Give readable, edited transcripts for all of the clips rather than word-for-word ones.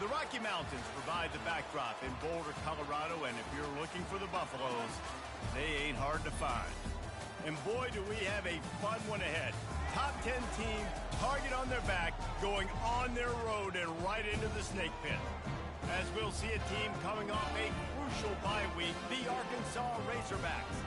The Rocky Mountains provide the backdrop in Boulder, Colorado, and if you're looking for the Buffaloes, they ain't hard to find. And boy, do we have a fun one ahead. Top 10 team, target on their back, going on their road and right into the snake pit. As we'll see a team coming off a crucial bye week, the Arkansas Razorbacks,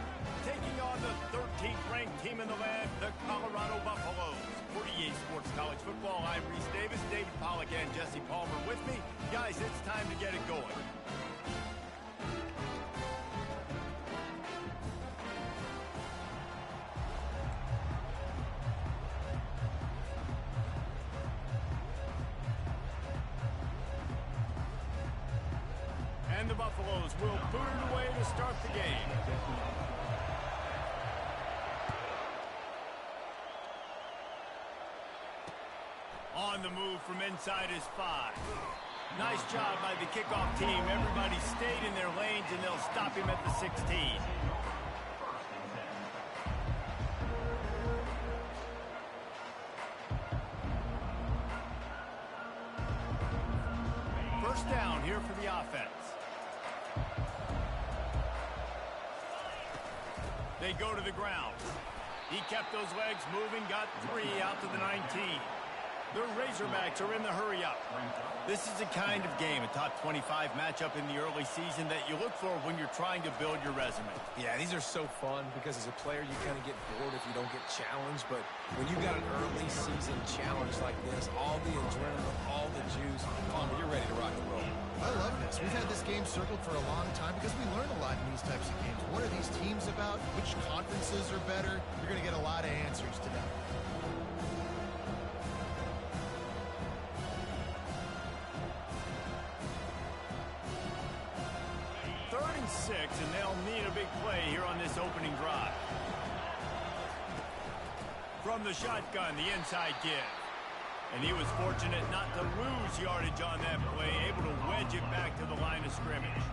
taking on the 13th ranked team in the land, the Colorado Buffaloes. For EA Sports College Football, I'm Reese Davis, David Pollack, and Jesse Palmer with me. Guys, it's time to get it going. And the Buffaloes will boot it away to start the game. On the move from inside his 5. Nice job by the kickoff team. Everybody stayed in their lanes, and they'll stop him at the 16. First down here for the offense. They go to the ground. He kept those legs moving, got 3 out to the 19. The Razorbacks are in the hurry-up. This is the kind of game, a top 25 matchup in the early season, that you look for when you're trying to build your resume. Yeah, these are so fun because as a player, you kind of get bored if you don't get challenged. But when you got an early season challenge like this, all the adrenaline, all the juice, Palmer, you're ready to rock and roll. I love this. We've had this game circled for a long time because we learn a lot in these types of games. What are these teams about? Which conferences are better? You're going to get a lot of answers today. And they'll need a big play here on this opening drive. From the shotgun, the inside give. And he was fortunate not to lose yardage on that play, able to wedge it back to the line of scrimmage.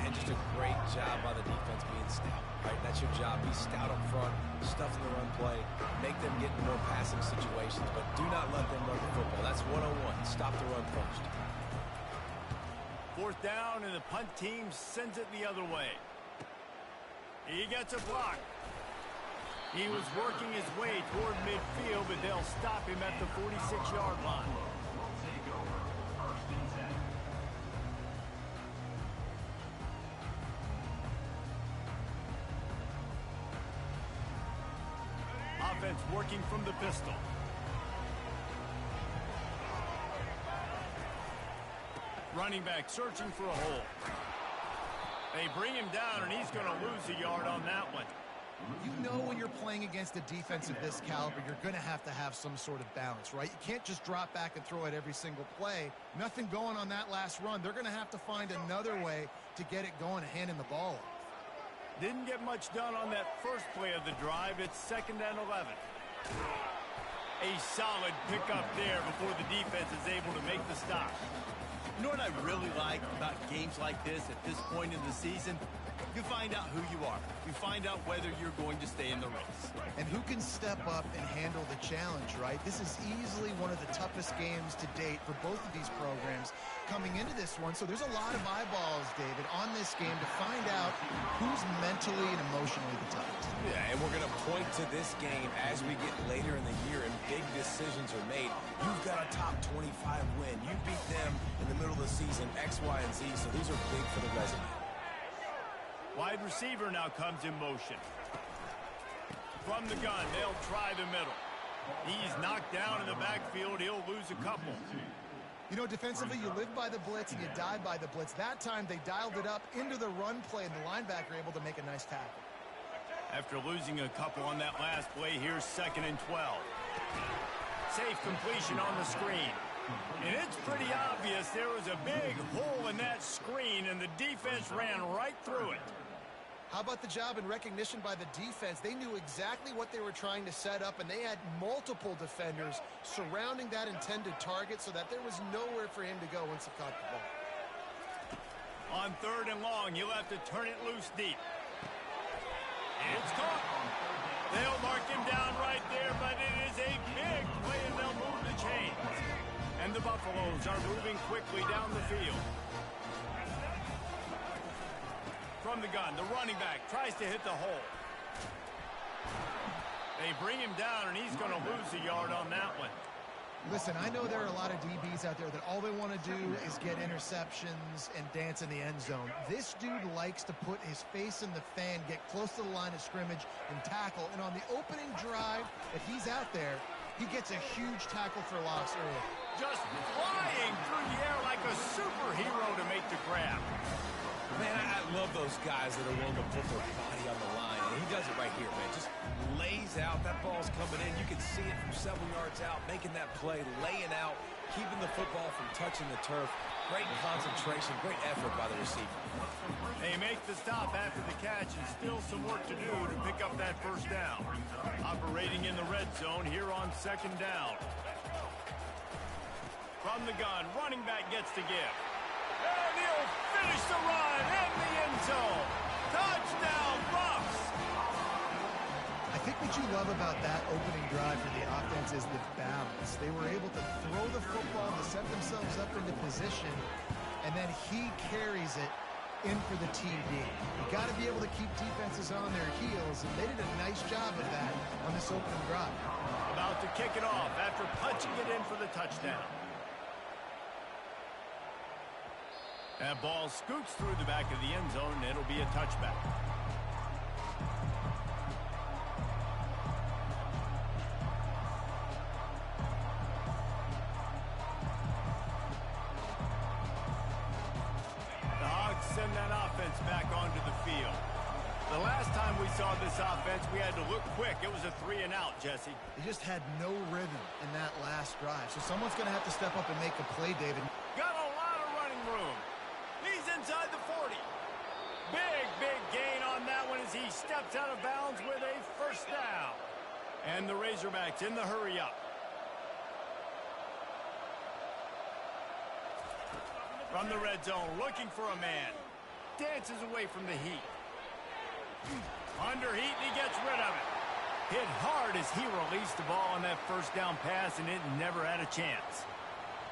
And just a great job by the defense being stout, right? That's your job. Be stout up front, stuff in the run play, make them get into more passing situations, but do not let them run the football. That's 101. Stop the run first. Fourth down, and the punt team sends it the other way. He gets a block. He was working his way toward midfield, but they'll stop him at the 46-yard line. Offense working from the pistol. Running back searching for a hole. They bring him down, and he's going to lose a yard on that one. You know when you're playing against a defense of this caliber, you're going to have some sort of balance, right? You can't just drop back and throw it every single play. Nothing going on that last run. They're going to have to find another way to get it going and handing the ball off. Didn't get much done on that first play of the drive. It's 2nd and 11. A solid pickup there before the defense is able to make the stop. You know what I really like about games like this at this point in the season? You find out who you are. You find out whether you're going to stay in the race. And who can step up and handle the challenge, right? This is easily one of the toughest games to date for both of these programs coming into this one. So there's a lot of eyeballs, David, on this game to find out who's mentally and emotionally the toughest. Yeah, and we're going to point to this game as we get later in the year and big decisions are made. You've got a top 25 win. You beat them in the middle of the season, X, Y, and Z, so these are big for the resume. Wide receiver now comes in motion. From the gun, they'll try the middle. He's knocked down in the backfield. He'll lose a couple. You know, defensively, you live by the blitz and you die by the blitz. That time, they dialed it up into the run play, and the linebacker able to make a nice tackle. After losing a couple on that last play, here's 2nd and 12. Safe completion on the screen. And it's pretty obvious there was a big hole in that screen, and the defense ran right through it. How about the job and recognition by the defense? They knew exactly what they were trying to set up, and they had multiple defenders surrounding that intended target so that there was nowhere for him to go once he caught the ball. On 3rd and long, he'll have to turn it loose deep. It's caught. They'll mark him down right there, but it is a big play, and they'll move the chains. And the Buffaloes offense are moving quickly down the field. From the gun, the running back tries to hit the hole. They bring him down, and he's going to lose a yard on that one. Listen, I know there are a lot of DBs out there that all they want to do is get interceptions and dance in the end zone. This dude likes to put his face in the fan, get close to the line of scrimmage, and tackle. And on the opening drive, if he's out there, he gets a huge tackle for loss early. Just flying through the air like a superhero to make the grab. Man, I love those guys that are willing to put their body on the line. And he does it right here, man. Just lays out. That ball's coming in. You can see it from several yards out, making that play, laying out, keeping the football from touching the turf. Great concentration, great effort by the receiver. They make the stop after the catch, and still some work to do to pick up that first down. Operating in the red zone here on second down. From the gun, running back gets to give. And he'll finish the run in the end zone. Touchdown, Buffs! I think what you love about that opening drive for the offense is the balance. They were able to throw the football to set themselves up into position, and then he carries it in for the TD. You got to be able to keep defenses on their heels, and they did a nice job of that on this opening drive. About to kick it off after punching it in for the touchdown. That ball scoots through the back of the end zone, and it'll be a touchback. The Hogs send that offense back onto the field. The last time we saw this offense, we had to look quick. It was a 3-and-out, Jesse. They just had no rhythm in that last drive, so someone's going to have to step up and make a play, David. Got a lot of running room. He's inside the 40. Big gain on that one as he steps out of bounds with a first down. And the Razorbacks in the hurry up. From the red zone, looking for a man. Dances away from the heat. Under heat, and he gets rid of it. Hit hard as he released the ball on that first down pass, and it never had a chance.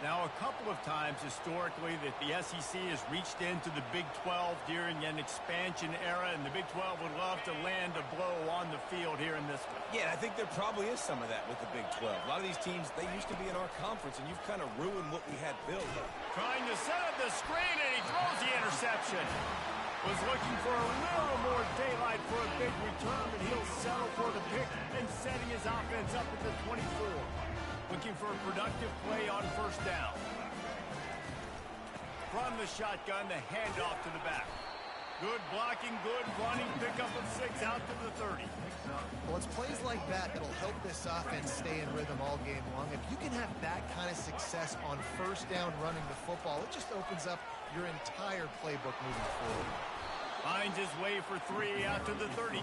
Now, a couple of times historically that the SEC has reached into the Big 12 during an expansion era, and the Big 12 would love to land a blow on the field here in this one. Yeah, I think there probably is some of that with the Big 12. A lot of these teams, they used to be in our conference, and you've kind of ruined what we had built. Trying to set up the screen, and he throws the interception. Was looking for a little more daylight for a big return, but he'll settle for the pick and setting his offense up at the 24. Looking for a productive play on first down. From the shotgun, the handoff to the back. Good blocking, good running, pickup of 6 out to the 30. Well, it's plays like that that'll help this offense stay in rhythm all game long. If you can have that kind of success on first down running the football, it just opens up your entire playbook moving forward. Finds his way for 3 out to the 33.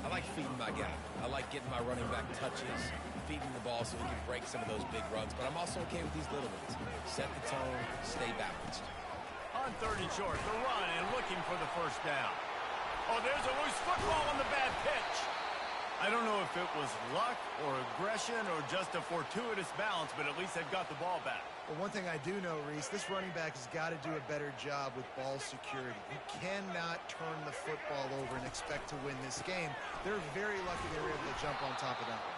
I like feeding my guy. I like getting my running back touches, feeding the ball so he can break some of those big runs. But I'm also okay with these little ones. Set the tone, stay balanced. On 30 short, the run and looking for the first down. Oh, there's a loose football on the bad pitch. I don't know if it was luck or aggression or just a fortuitous bounce, but at least they've got the ball back. Well, one thing I do know, Reese, this running back has got to do a better job with ball security. You cannot turn the football over and expect to win this game. They're very lucky they were able to jump on top of that one.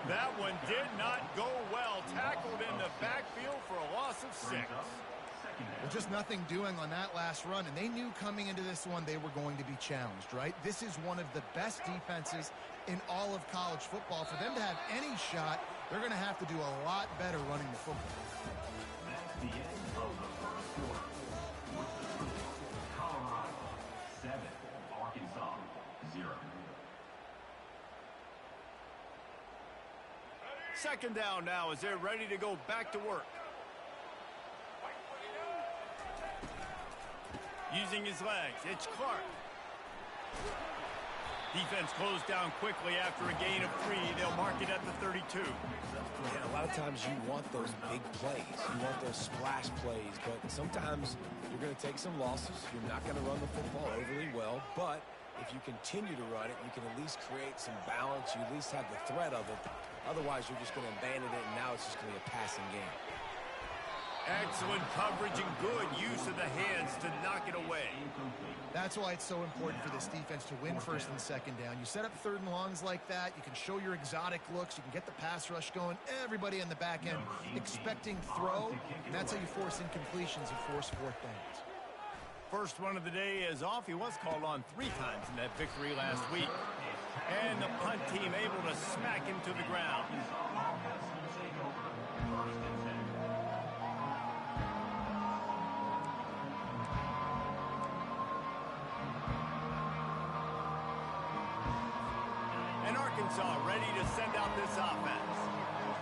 That one did not go well. Tackled in the backfield for a loss of 6. Well, just nothing doing on that last run, and they knew coming into this one they were going to be challenged, right? This is one of the best defenses in all of college football. For them to have any shot, they're going to have to do a lot better running the football. The end of the first quarter. Colorado 7, Arkansas 0. Second down now as they're ready to go back to work. Using his legs, it's Clark. Defense closed down quickly after a gain of 3. They'll mark it at the 32. Man, a lot of times you want those big plays. You want those splash plays, but sometimes you're going to take some losses. You're not going to run the football overly well, but if you continue to run it, you can at least create some balance. You at least have the threat of it. Otherwise, you're just going to abandon it, and now it's just going to be a passing game. Excellent coverage and good use of the hands to knock it away. That's why it's so important for this defense to win first and second down. You set up third and longs like that. You can show your exotic looks. You can get the pass rush going. Everybody on the back end expecting throw. And that's how you force incompletions and force fourth downs. First one of the day is off. He was called on 3 times in that victory last week. And the punt team able to smack him to the ground. And Arkansas ready to send out this offense.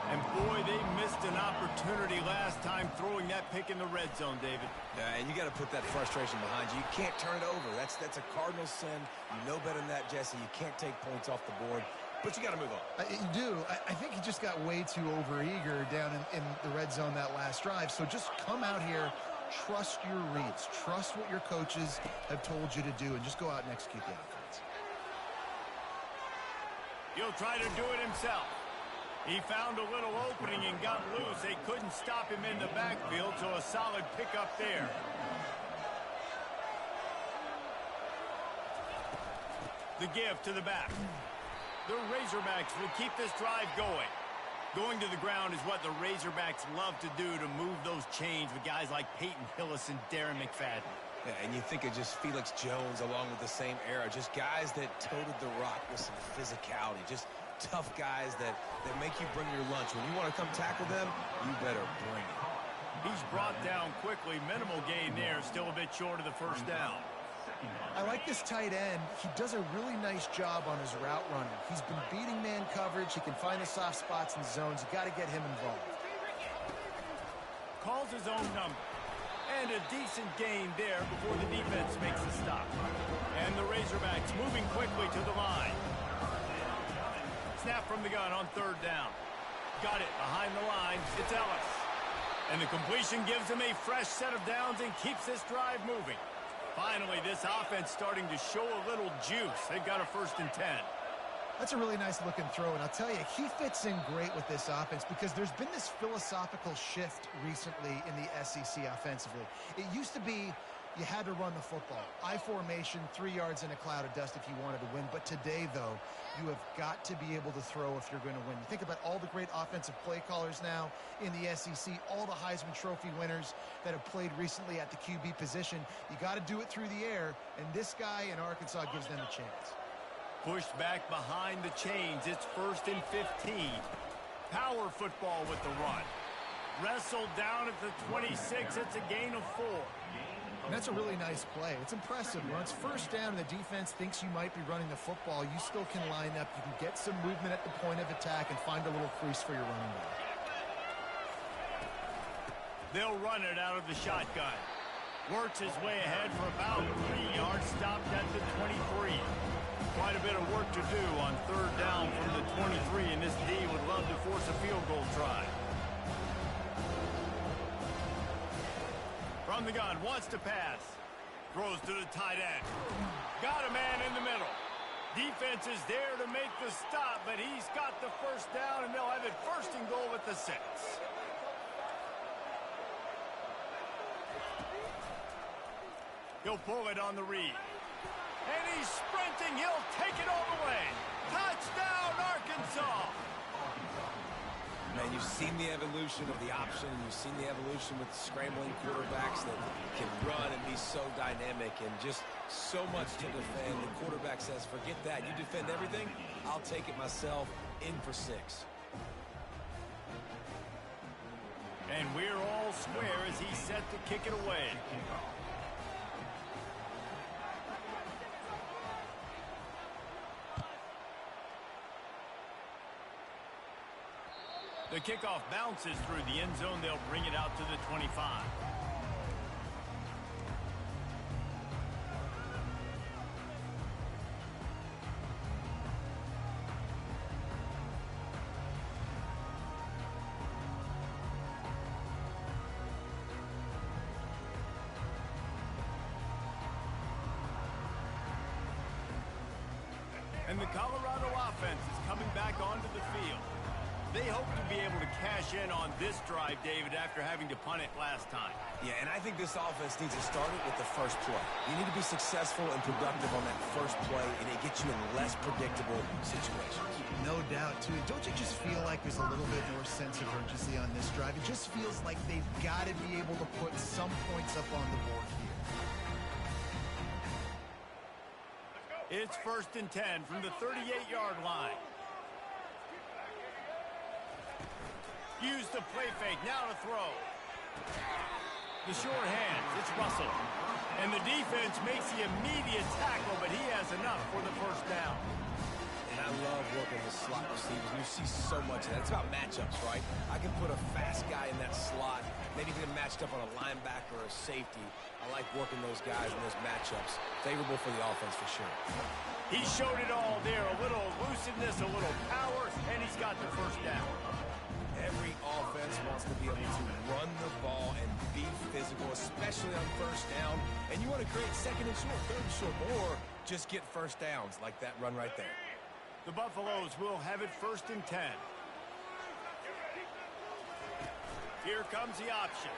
And boy, they missed an opportunity last time throwing that pick in the red zone, David. Yeah, and you got to put that frustration behind you. You can't turn it over. That's a cardinal sin. You know better than that, Jesse. You can't take points off the board, but you got to move on. You do. I think he just got way too overeager down in the red zone that last drive. So just come out here, trust your reads, trust what your coaches have told you to do, and just go out and execute the offense. He'll try to do it himself. He found a little opening and got loose. They couldn't stop him in the backfield, so a solid pickup there. The give to the back. The Razorbacks will keep this drive going. Going to the ground is what the Razorbacks love to do to move those chains with guys like Peyton Hillis and Darren McFadden. Yeah, and you think of just Felix Jones along with the same era, just guys that toted the rock with some physicality, just tough guys that make you bring your lunch. When you want to come tackle them, you better bring it. He's brought down quickly. Minimal gain there, still a bit short of the first down. I like this tight end. He does a really nice job on his route running. He's been beating man coverage. He can find the soft spots and zones. You got to get him involved. Calls his own number. And a decent gain there before the defense makes a stop. And the Razorbacks moving quickly to the line. Snap from the gun on third down. Got it behind the line. It's Ellis. And the completion gives him a fresh set of downs and keeps this drive moving. Finally, this offense starting to show a little juice. They've got a 1st and 10. That's a really nice looking throw, and I'll tell you, he fits in great with this offense because there's been this philosophical shift recently in the SEC offensively. It used to be you had to run the football. I formation, 3 yards in a cloud of dust if you wanted to win. But today, though, you have got to be able to throw if you're going to win. You think about all the great offensive play callers now in the SEC, all the Heisman Trophy winners that have played recently at the QB position. You got to do it through the air, and this guy in Arkansas gives them a chance. Pushed back behind the chains. It's 1st and 15. Power football with the run. Wrestled down at the 26. It's a gain of 4. And that's a really nice play. It's impressive. When it's 1st down and the defense thinks you might be running the football, you still can line up. You can get some movement at the point of attack and find a little crease for your running back. They'll run it out of the shotgun. Works his way ahead for about 3 yards. Stopped at the 23. Quite a bit of work to do on third down from the 23, and this D would love to force a field goal try. From the gun, wants to pass. Throws to the tight end. Got a man in the middle. Defense is there to make the stop, but he's got the 1st down, and they'll have it 1st and goal at the 6. He'll pull it on the read. And he's sprinting. He'll take it all the way. Touchdown, Arkansas! Man, you've seen the evolution of the option. You've seen the evolution with scrambling quarterbacks that can run and be so dynamic and just so much to defend. The quarterback says, forget that. You defend everything, I'll take it myself. In for 6. And we're all square as he's set to kick it away. The kickoff bounces through the end zone. They'll bring it out to the 25. And the Colorado offense is coming back onto the field. they hope to be able to cash in on this drive, David, after having to punt it last time. Yeah, and I think this offense needs to start it with the first play. You need to be successful and productive on that first play, and it gets you in less predictable situations. No doubt, too. Don't you just feel like there's a little bit more sense of urgency on this drive? It just feels like they've got to be able to put some points up on the board here. It's 1st and 10 from the 38-yard line. Use the play fake, now to throw. The short hands, it's Russell. And the defense makes the immediate tackle, but he has enough for the first down. And I love working the slot receivers. You see so much of that. It's about matchups, right? I can put a fast guy in that slot, maybe even matched up on a linebacker or a safety. I like working those guys in those matchups. Favorable for the offense for sure. He showed it all there. A little elusiveness, a little power, and he's got the first down. Every offense wants to be able to run the ball and be physical, especially on first down. And you want to create 2nd and short, 3rd and short, or just get first downs like that run right there. The Buffaloes will have it 1st and 10. Here comes the option.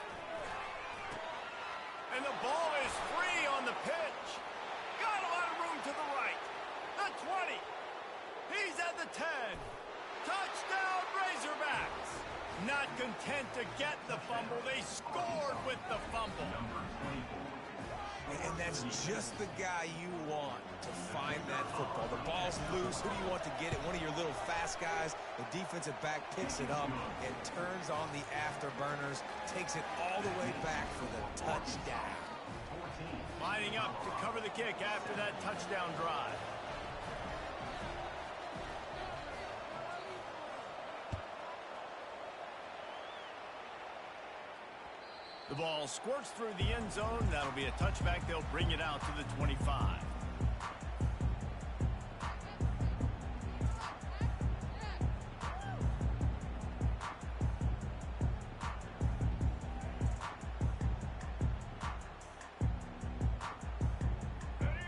And the ball is free on the pitch. Got a lot of room to the right. The 20. He's at the 10. Touchdown, Razorbacks. Not content to get the fumble. They scored with the fumble. And that's just the guy you want to find that football. The ball's loose. Who do you want to get it? One of your little fast guys. The defensive back picks it up and turns on the afterburners, takes it all the way back for the touchdown. Lining up to cover the kick after that touchdown drive. The ball squirts through the end zone. That'll be a touchback. They'll bring it out to the 25.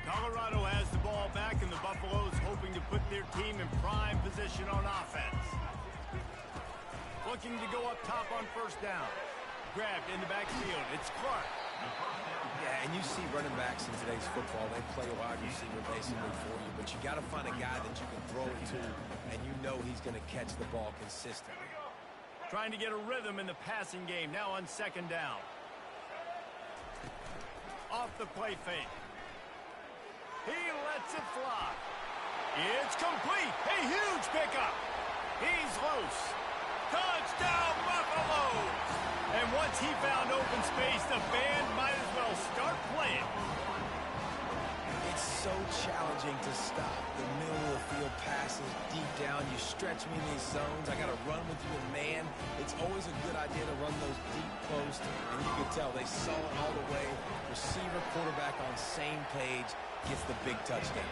Colorado has the ball back, and the Buffaloes hoping to put their team in prime position on offense. Looking to go up top on first down. Grabbed in the backfield. It's Clark. Yeah, and you see running backs in today's football, they play a wide receiver basically for you, but you got to find a guy that you can throw it to, and you know he's going to catch the ball consistently. Trying to get a rhythm in the passing game, now on 2nd down. Off the play fake. He lets it fly. It's complete. A huge pickup. He's loose. Touchdown, Buffaloes! And once he found open space, the band might as well start playing. It's so challenging to stop the middle of the field passes deep down. You stretch me in these zones. I got to run with you in man. It's always a good idea to run those deep posts. And you can tell they saw it all the way. Receiver, quarterback on same page. Gets the big touchdown.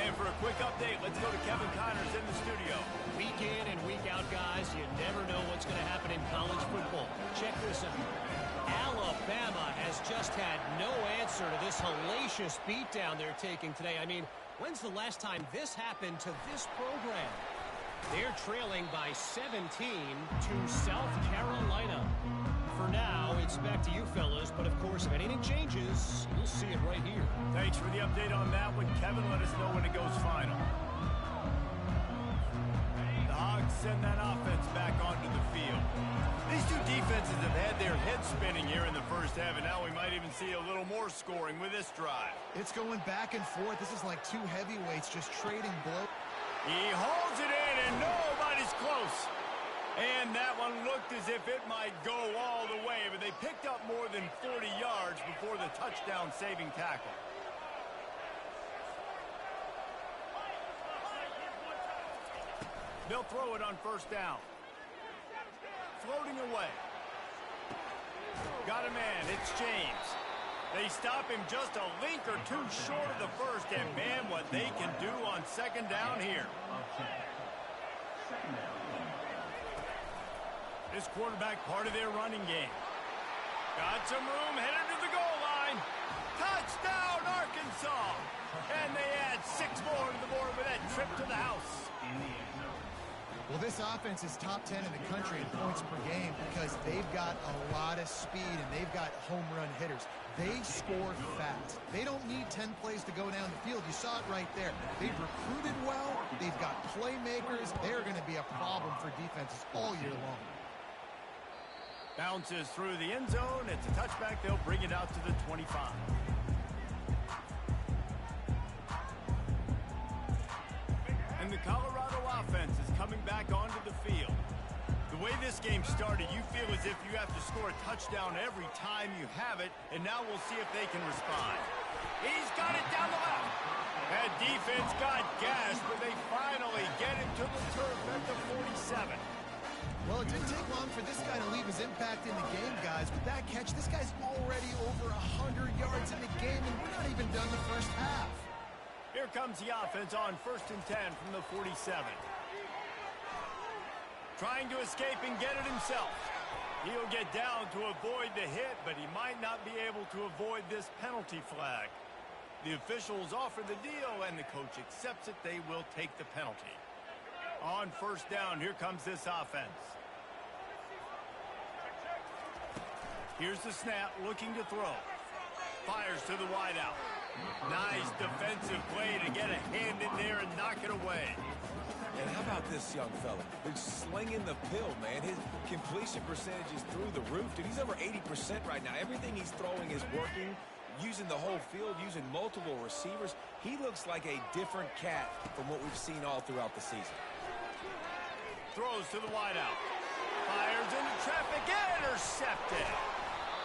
And for a quick update, let's go to Kevin Connors in the studio. Week in and week out, guys, you never know what's going to happen in college football. Check this out. Alabama has just had no answer to this hellacious beatdown they're taking today. I mean, when's the last time this happened to this program? They're trailing by 17 to South Carolina. For now, it's back to you fellas, but of course, if anything changes, you'll see it right here. Thanks for the update on that one, Kevin. Let us know when it goes final. The Hogs send that offense back onto the field. These two defenses have had their heads spinning here in the first half, and now we might even see a little more scoring with this drive. It's going back and forth. This is like two heavyweights just trading blows. He holds it in, and nobody's close. And that one looked as if it might go all the way, but they picked up more than 40 yards before the touchdown-saving tackle. They'll throw it on first down. Floating away. Got a man, it's James. They stop him just a link or two short of the first, and man, what they can do on 2nd down here. This quarterback part of their running game. Got some room, headed to the goal line. Touchdown, Arkansas! And they add 6 more to the board with that trip to the house. Well, this offense is top 10 in the country in points per game because they've got a lot of speed and they've got home run hitters. They score fast. They don't need 10 plays to go down the field. You saw it right there. They've recruited well. They've got playmakers. They're going to be a problem for defenses all year long. Bounces through the end zone. It's a touchback. They'll bring it out to the 25. And the Colorado offense is coming back onto the field. The way this game started, you feel as if you have to score a touchdown every time you have it, and now we'll see if they can respond. He's got it down the left. That defense got gashed, but they finally get it to the turf at the 47. Well, it didn't take long for this guy to leave his impact in the game, guys. With that catch, this guy's already over 100 yards in the game, and we're not even done the first half. Here comes the offense on 1st and 10 from the 47. Trying to escape and get it himself. He'll get down to avoid the hit, but he might not be able to avoid this penalty flag. The officials offer the deal, and the coach accepts it. They will take the penalty. On 1st down, here comes this offense. Here's the snap, looking to throw. Fires to the wideout. Nice defensive play to get a hand in there and knock it away. And how about this young fella? He's slinging the pill, man. His completion percentage is through the roof. Dude, he's over 80% right now. Everything he's throwing is working, using the whole field, using multiple receivers. He looks like a different cat from what we've seen all throughout the season. Throws to the wideout. Fires into traffic, intercepted.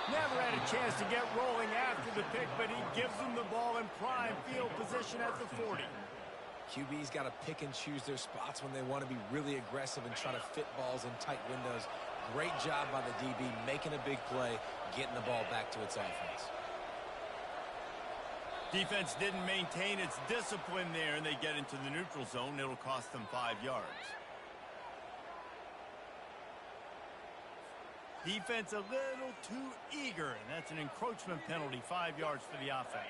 Never had a chance to get rolling after the pick, but he gives them the ball in prime field position at the 40. QB's got to pick and choose their spots when they want to be really aggressive and try to fit balls in tight windows. Great job by the DB, making a big play, getting the ball back to its offense. Defense didn't maintain its discipline there, and they get into the neutral zone. It'll cost them 5 yards. Defense a little too eager, and that's an encroachment penalty, 5 yards for the offense.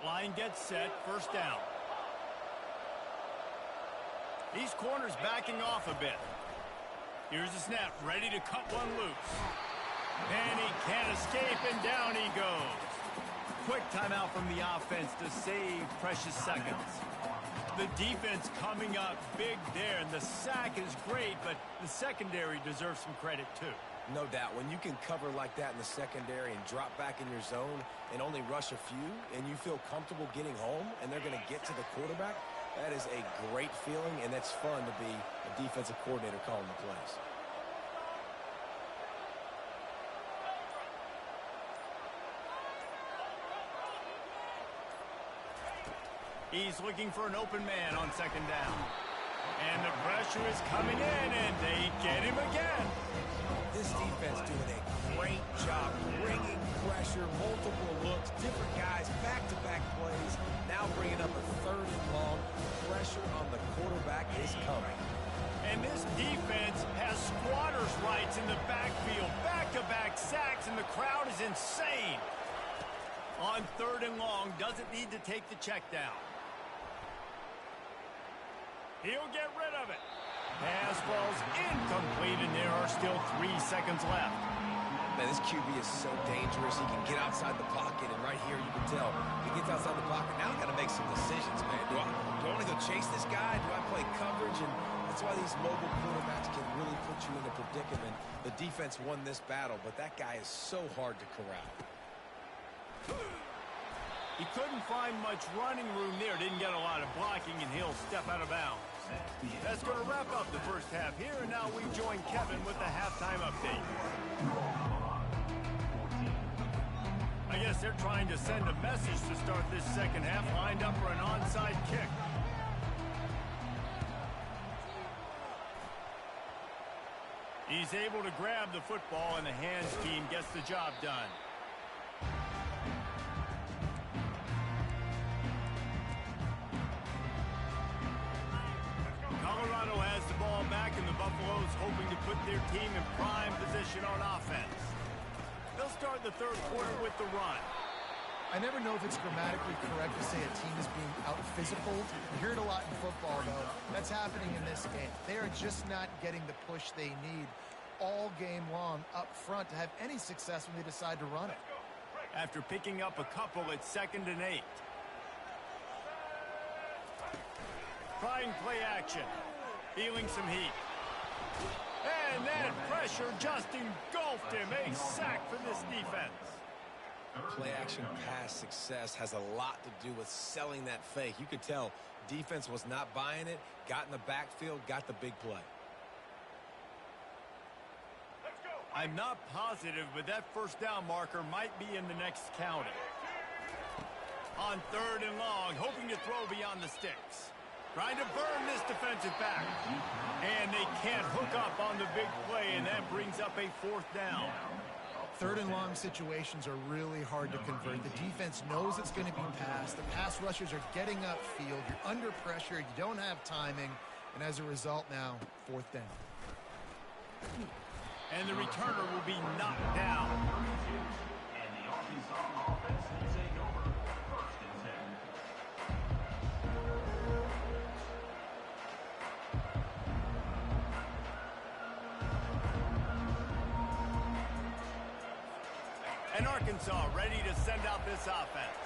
Line gets set, 1st down. These corners backing off a bit. Here's the snap, ready to cut one loose. And he can't escape, and down he goes. Quick timeout from the offense to save precious seconds. The defense coming up big there, and the sack is great, but the secondary deserves some credit too. No doubt. When you can cover like that in the secondary and drop back in your zone and only rush a few, and you feel comfortable getting home, and they're going to get to the quarterback, that is a great feeling, and that's fun to be a defensive coordinator calling the plays. He's looking for an open man on 2nd down. And the pressure is coming in, and they get him again. This defense doing a great job bringing pressure, multiple looks, different guys, back-to-back plays. Now bringing up a 3rd and long. Pressure on the quarterback is coming. And this defense has squatters' rights in the backfield. Back-to-back sacks, and the crowd is insane. On 3rd and long, doesn't need to take the check down. He'll get rid of it. Pass ball's incomplete, and there are still 3 seconds left. Man, this QB is so dangerous. He can get outside the pocket, and right here you can tell he gets outside the pocket. Now I got to make some decisions, man. Do I want to go chase this guy? Do I play coverage? And that's why these mobile quarterbacks can really put you in a predicament. The defense won this battle, but that guy is so hard to corral. He couldn't find much running room there. Didn't get a lot of blocking, and he'll step out of bounds. That's going to wrap up the first half here, and now we join Kevin with the halftime update. I guess they're trying to send a message to start this second half, lined up for an onside kick. He's able to grab the football, and the hands team gets the job done. Colorado has the ball back, and the Buffaloes hoping to put their team in prime position on offense. They'll start the 3rd quarter with the run. I never know if it's grammatically correct to say a team is being out-physical. You hear it a lot in football, though. That's happening in this game. They are just not getting the push they need all game long up front to have any success when they decide to run it. After picking up a couple, it's 2nd and 8. Trying play action. Feeling some heat. And that pressure just engulfed him. A sack for this defense. Play action pass success has a lot to do with selling that fake. You could tell defense was not buying it, got in the backfield, got the big play. I'm not positive, but that first down marker might be in the next county. On 3rd and long, hoping to throw beyond the sticks. Trying to burn this defensive back. And they can't hook up on the big play, and that brings up a 4th down. 3rd and long situations are really hard to convert. The defense knows it's going to be passed. The pass rushers are getting upfield. You're under pressure. You don't have timing. And as a result now, 4th down. And the returner will be knocked down. And the Arkansas offense will take over 1st and 10. And Arkansas ready to send out this offense.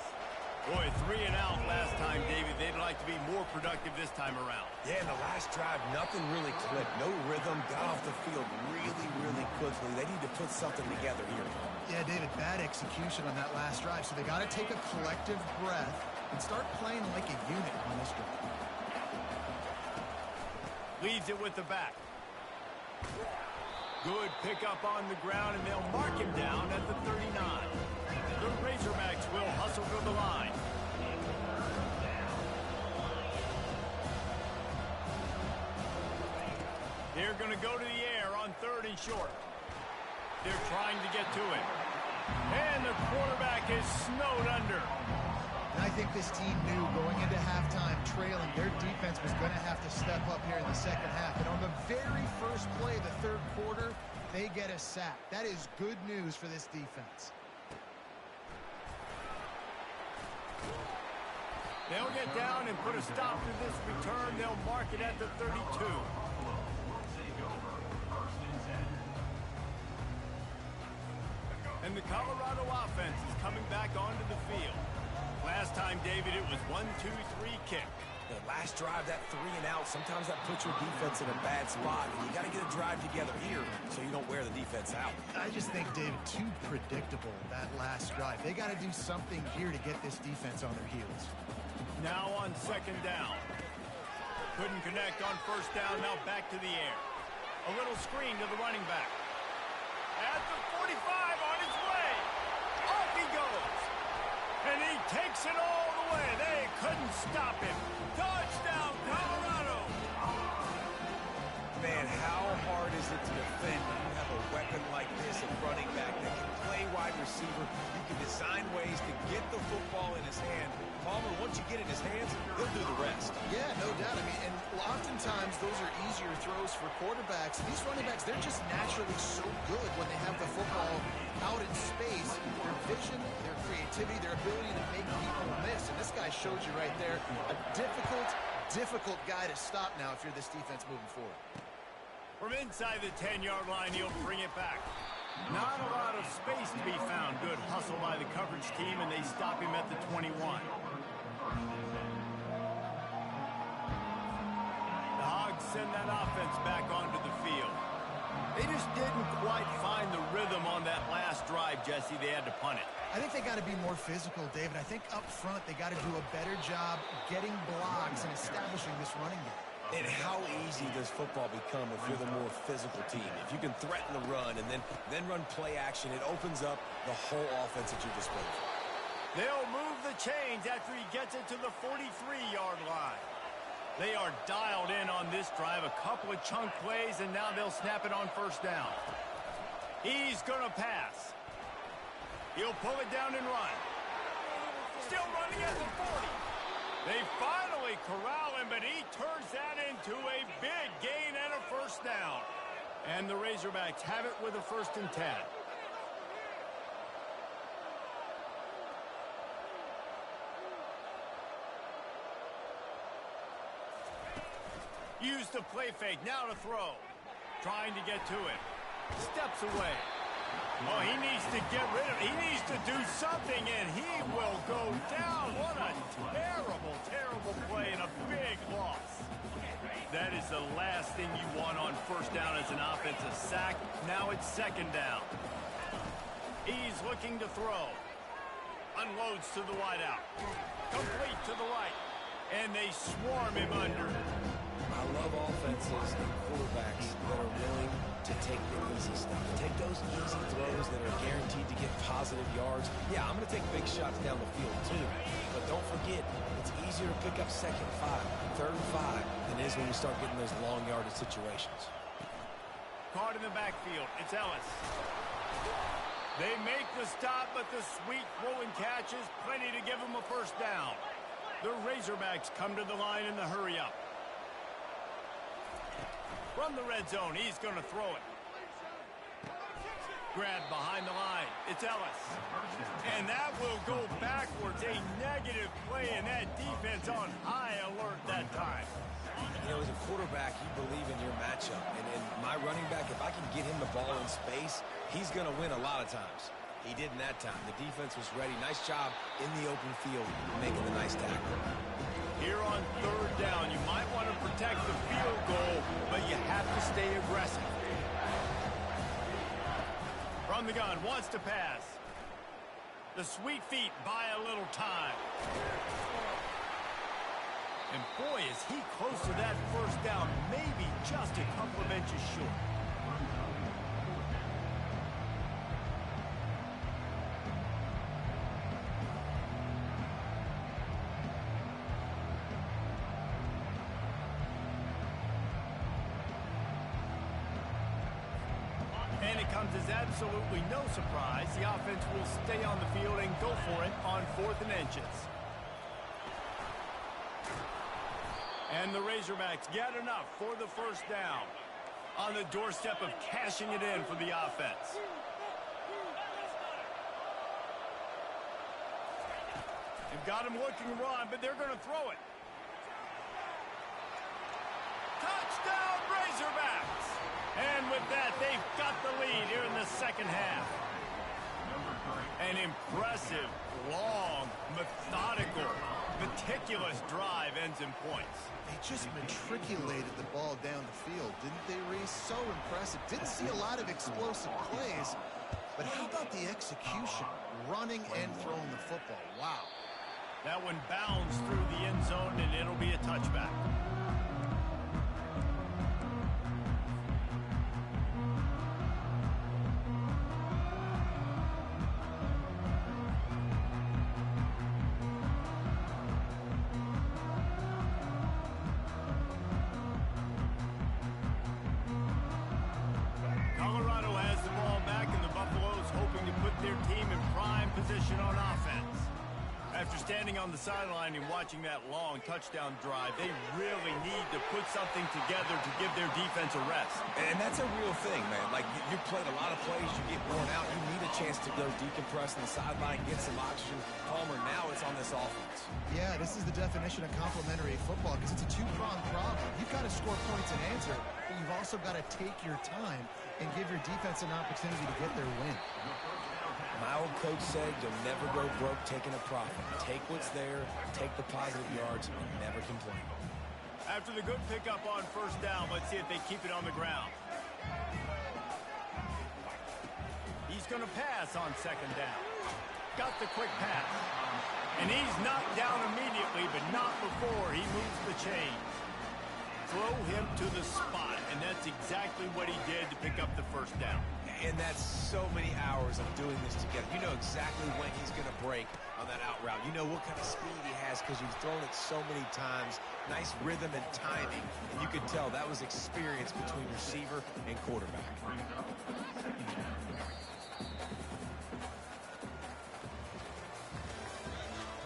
Boy, 3 and out last time, David. They'd like to be more productive this time around. Yeah, in the last drive, nothing really clicked. No rhythm, got off the field really, really quickly. They need to put something together here. Yeah, David, bad execution on that last drive. So they got to take a collective breath and start playing like a unit on this drive. Leaves it with the back. Good pickup on the ground, and they'll mark him down at the 39. The Razorbacks will hustle for the line. They're going to go to the air on 3rd and short. They're trying to get to it. And the quarterback is snowed under. And I think this team knew going into halftime trailing, their defense was going to have to step up here in the second half. And on the very first play of the 3rd quarter, they get a sack. That is good news for this defense. They'll get down and put a stop to this return. They'll mark it at the 32. And the Colorado offense is coming back onto the field. Last time, David, it was 1-2-3 kick. The last drive, that 3 and out, sometimes that puts your defense in a bad spot. You got to get a drive together here so you don't wear the defense out. I just think, David, too predictable, that last drive. They got to do something here to get this defense on their heels. Now on 2nd down. Couldn't connect on 1st down, now back to the air. A little screen to the running back. At the 45, on his way. Off he goes. And he takes it all the way. They couldn't stop him. Touchdown, Colorado. Man, how hard is it to defend when you have a weapon like this at running back that can play wide receiver? You can design ways to get the football in his hand. Palmer, once you get it in his hands, he'll do the rest. Yeah, no doubt. I mean, and oftentimes those are easier throws for quarterbacks. These running backs, they're just naturally so good when they have the football out in space. Their vision, their creativity, their ability to make people miss. And this guy showed you right there, a difficult guy to stop now if you're this defense moving forward. From inside the 10-yard line, he'll bring it back. Not a lot of space to be found. Good hustle by the coverage team, and they stop him at the 21. The Hogs send that offense back onto the field. They just didn't quite find the rhythm on that last drive, Jesse. They had to punt it. I think they got to be more physical, David. I think up front they got to do a better job getting blocks and establishing this running game. And how easy does football become if you're the more physical team? If you can threaten the run and then run play action, it opens up the whole offense at your disposal. They'll move the chains after he gets it to the 43-yard line. They are dialed in on this drive. A couple of chunk plays, and now they'll snap it on 1st down. He's going to pass. He'll pull it down and run. Still running at the 40. They finally corral him, but he turns that into a big gain and a 1st down. And the Razorbacks have it with a 1st and 10. Use the play fake. Now to throw. Trying to get to it. Steps away. Oh, he needs to get rid of it. He needs to do something, and he will go down. What a terrible, terrible play and a big loss. That is the last thing you want on first down as an offensive sack. Now it's second down. He's looking to throw. Unloads to the wideout. Complete to the right. And they swarm him under. I love offenses and quarterbacks that are willing to take the easy stuff. Take those easy throws that are guaranteed to get positive yards. Yeah, I'm going to take big shots down the field too. But don't forget, it's easier to pick up second 5, third 5 than it is when we start getting those long yardage situations. Caught in the backfield. It's Ellis. They make the stop, but the sweet throw and catch is plenty to give them a first down. The Razorbacks come to the line in the hurry-up. From the red zone, he's going to throw it. Grabbed behind the line. It's Ellis. And that will go backwards. A negative play, and that defense on high alert that time. You know, as a quarterback, you believe in your matchup. And my running back, if I can get him the ball in space, he's going to win a lot of times. He did in that time. The defense was ready. Nice job in the open field making the nice tackle. Here on third down, you might want to protect the field goal, but you have to stay aggressive. From the gun, wants to pass. The sweet feet buy a little time. And boy, is he close to that first down, maybe just a couple of inches short. And it comes as absolutely no surprise. The offense will stay on the field and go for it on 4th and inches. And the Razorbacks get enough for the first down. On the doorstep of cashing it in for the offense. They've got him looking to run, but they're going to throw it. Touchdown, Razorbacks! And with that, they've got the lead here in the second half. An impressive, long, methodical, meticulous drive ends in points. They just matriculated the ball down the field, didn't they, Reese? So impressive. Didn't see a lot of explosive plays, but how about the execution? Running and throwing the football. Wow. That one bounds through the end zone, and it'll be a touchback. Colorado has the ball back, and the Buffaloes hoping to put their team in prime position on offense. After standing on the sideline and watching that long touchdown drive, they really need to put something together to give their defense a rest. And that's a real thing, man. Like, you played a lot of plays, you get worn out, you need a chance to go decompress on the sideline, get some oxygen. Palmer, now it's on this offense. Yeah, this is the definition of complementary football because it's a two-pronged problem. You've got to score points and answer, but you've also got to take your time and give your defense an opportunity to get their win. My old coach said you'll never go broke taking a profit. Take what's there, take the positive yards, and never complain. After the good pickup on first down, let's see if they keep it on the ground. He's going to pass on second down. Got the quick pass. And he's knocked down immediately, but not before he moves the chains. Throw him to the spot, and that's exactly what he did to pick up the first down. And that's so many hours of doing this together. You know exactly when he's going to break on that out route. You know what kind of speed he has because you've thrown it so many times. Nice rhythm and timing. And you could tell that was experience between receiver and quarterback.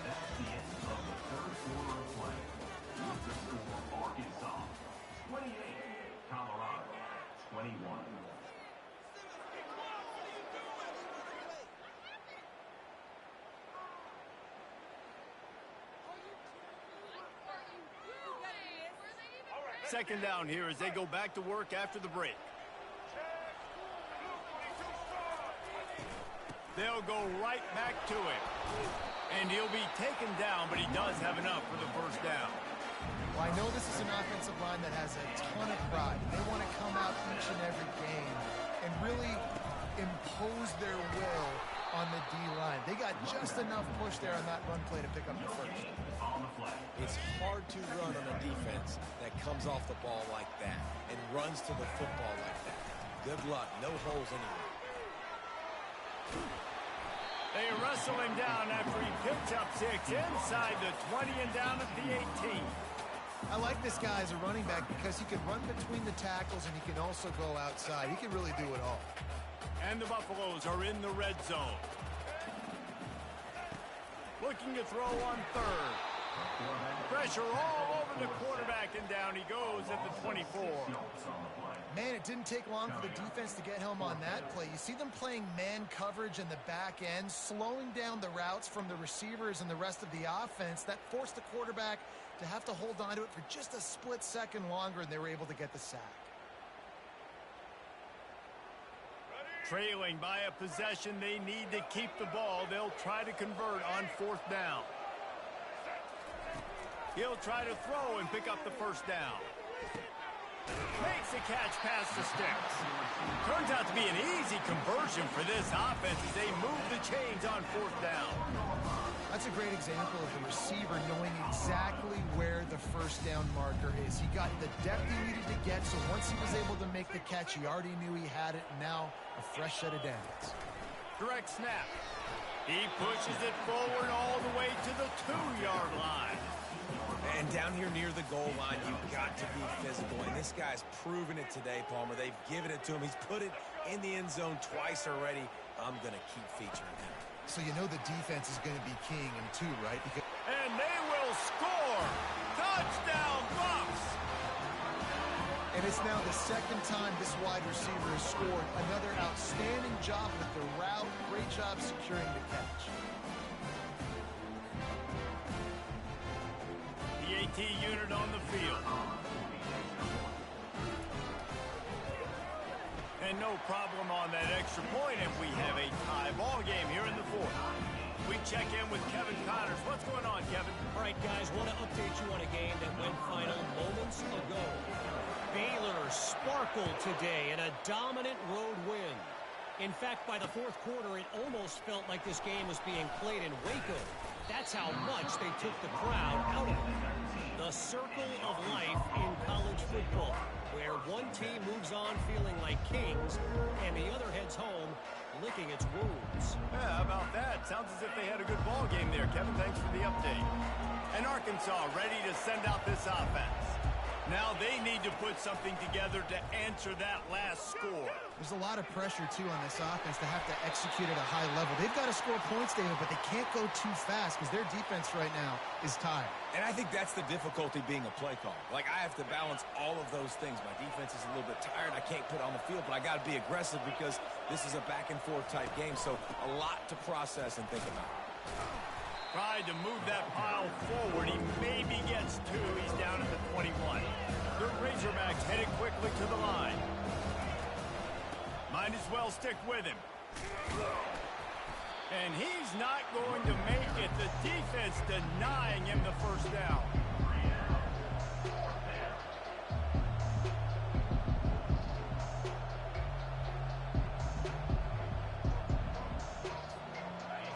That's the end of the third quarter of play. With the score, Arkansas 28, Colorado 21. second down here as they go back to work after the break. They'll go right back to it. And he'll be taken down, but he does have enough for the first down. Well, I know this is an offensive line that has a ton of pride. They want to come out each and every game and really impose their will on the D-line. They got just enough push there on that run play to pick up the first. It's hard to run on a defense that comes off the ball like that and runs to the football like that. Good luck. No holes anywhere. They wrestle him down after he picks up 6 inside the 20 and down at the 18. I like this guy as a running back because he can run between the tackles and he can also go outside. He can really do it all. And the Buffaloes are in the red zone. Looking to throw on third. Pressure all over the quarterback, and down he goes at the 24. Man, it didn't take long for the defense to get home on that play. You see them playing man coverage in the back end, slowing down the routes from the receivers and the rest of the offense. That forced the quarterback to have to hold on to it for just a split second longer, and they were able to get the sack. Trailing by a possession, they need to keep the ball. They'll try to convert on fourth down. He'll try to throw and pick up the first down. Makes a catch past the sticks. Turns out to be an easy conversion for this offense as they move the chains on fourth down. That's a great example of the receiver knowing exactly where the first down marker is. He got the depth he needed to get, so once he was able to make the catch, he already knew he had it, and now a fresh set of downs. Direct snap. He pushes it forward all the way to the 2-yard line. And down here near the goal line, you've got to be physical. And this guy's proven it today, Palmer. They've given it to him. He's put it in the end zone twice already. I'm going to keep featuring him. So you know the defense is going to be keying him too, right? Because and they will score. Touchdown, Bucs. and it's now the second time this wide receiver has scored. Another outstanding job with the route. Great job securing the catch. The AT unit on the field. And no problem on that extra point, and we have a tie ball game here in the fourth. We check in with Kevin Connors. What's going on, Kevin? All right, guys, want to update you on a game that went final moments ago. Baylor sparkled today in a dominant road win. In fact, by the fourth quarter, it almost felt like this game was being played in Waco. That's how much they took the crowd out of it. The circle of life in college football, where one team moves on feeling like kings and the other heads home licking its wounds. Yeah, how about that? Sounds as if they had a good ball game there, Kevin. Thanks for the update. And Arkansas ready to send out this offense. Now they need to put something together to answer that last score. There's a lot of pressure, too, on this offense to have to execute at a high level. They've got to score points, David, but they can't go too fast because their defense right now is tired. And I think that's the difficulty being a play caller. Like, I have to balance all of those things. My defense is a little bit tired. I can't put on the field, but I got to be aggressive because this is a back-and-forth type game, so a lot to process and think about. Tried to move that pile forward. He maybe gets two. He's down at the 21. The Razorbacks headed quickly to the line. Might as well stick with him. And he's not going to make it. The defense denying him the first down.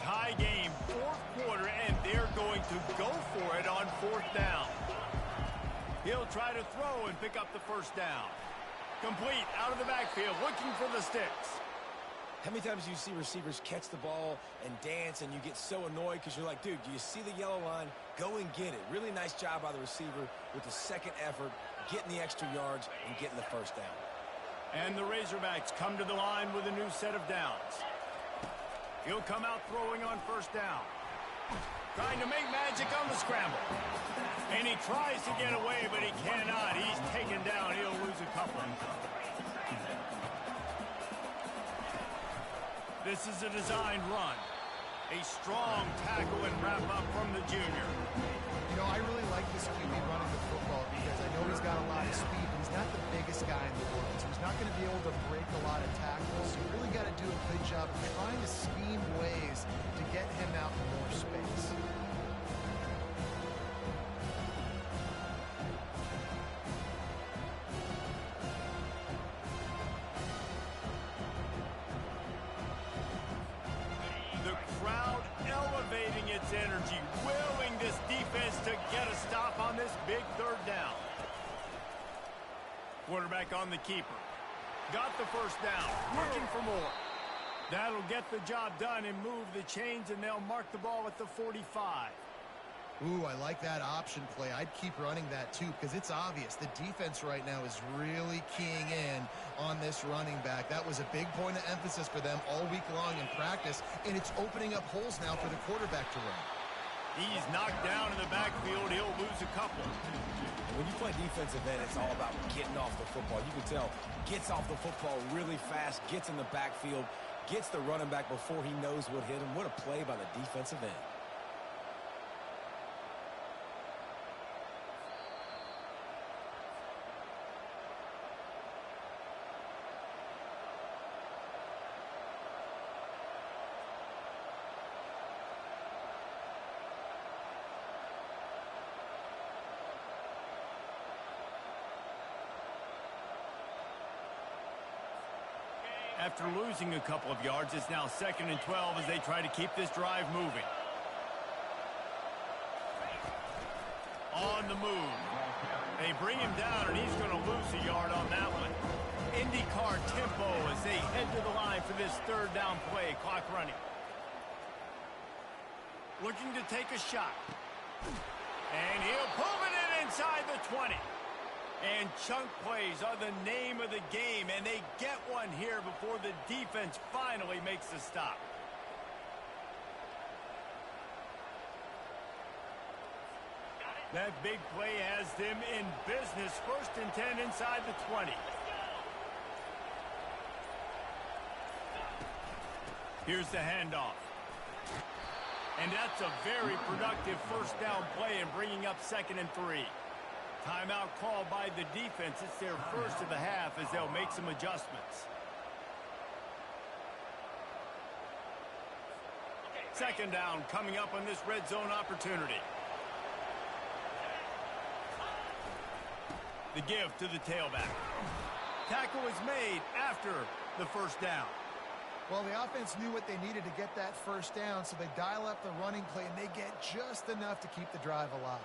Tie game, fourth quarter, and they're going to go for it on fourth down. He'll try to throw and pick up the first down. Complete out of the backfield, looking for the sticks. How many times do you see receivers catch the ball and dance and you get so annoyed because you're like, dude, do you see the yellow line? Go and get it. Really nice job by the receiver with the second effort, getting the extra yards and getting the first down. And the Razorbacks come to the line with a new set of downs. He'll come out throwing on first down. Trying to make magic on the scramble. And he tries to get away, but he cannot. He's taken down. He'll lose a couple. This is a designed run. A strong tackle and wrap up from the junior. You know, I really like this QB running the football because I know he's got a lot of speed, but he's not the biggest guy in the world. So he's not going to be able to break a lot of tackles. So you really got to do a good job of trying to scheme ways to get him out in more space. The crowd elevating its energy, willing this defense to get a stop on this big third down. Quarterback on the keeper. Got the first down, looking for more. That'll get the job done and move the chains, and they'll mark the ball at the 45. Ooh, I like that option play. I'd keep running that too because it's obvious the defense right now is really keying in on this running back. That was a big point of emphasis for them all week long in practice, and it's opening up holes now for the quarterback to run. He's knocked down in the backfield. He'll lose a couple. When you play defensive end, it's all about getting off the football. You can tell, gets off the football really fast, gets in the backfield, gets the running back before he knows what hit him. What a play by the defensive end. After losing a couple of yards, it's now 2nd and 12 as they try to keep this drive moving. On the move. They bring him down, and he's going to lose a yard on that one. IndyCar tempo as they head to the line for this third down play. Clock running. Looking to take a shot. And he'll pull it in inside the 20. And chunk plays are the name of the game, and they get one here before the defense finally makes the stop. That big play has them in business. 1st and 10 inside the 20. Here's the handoff. And that's a very productive first down play and bringing up 2nd and 3. Timeout called by the defense. It's their first of the half as they'll make some adjustments. 2nd down coming up on this red zone opportunity. The give to the tailback. Tackle is made after the first down. Well, the offense knew what they needed to get that first down, so they dial up the running play, and they get just enough to keep the drive alive.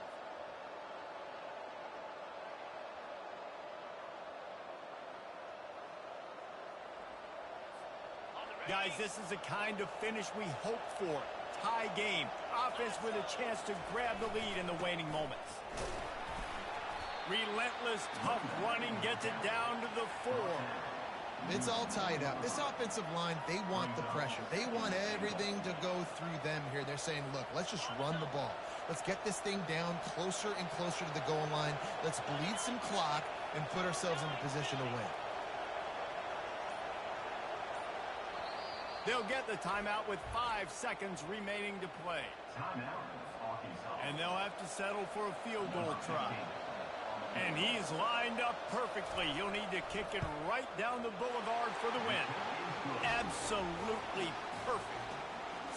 Guys, this is the kind of finish we hope for. Tie game. Offense with a chance to grab the lead in the waning moments. Relentless, tough running gets it down to the 4. It's all tied up. This offensive line, they want the pressure. They want everything to go through them here. They're saying, look, let's just run the ball. Let's get this thing down closer and closer to the goal line. Let's bleed some clock and put ourselves in a position to win. They'll get the timeout with 5 seconds remaining to play. And they'll have to settle for a field goal try. And he's lined up perfectly. He'll need to kick it right down the boulevard for the win. Absolutely perfect.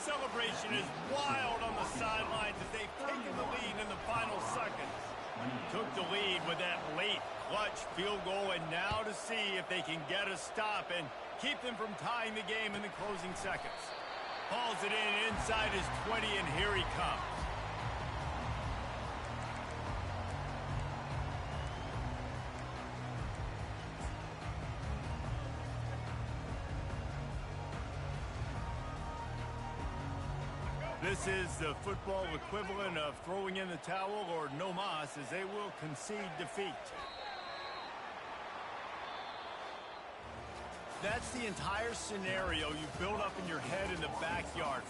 Celebration is wild on the sidelines as they've taken the lead in the final seconds. Took the lead with that late clutch field goal, and now to see if they can get a stop and keep them from tying the game in the closing seconds. Hauls it in inside his 20, and here he comes. This is the football equivalent of throwing in the towel or no mas, as they will concede defeat. That's the entire scenario you build up in your head in the backyard.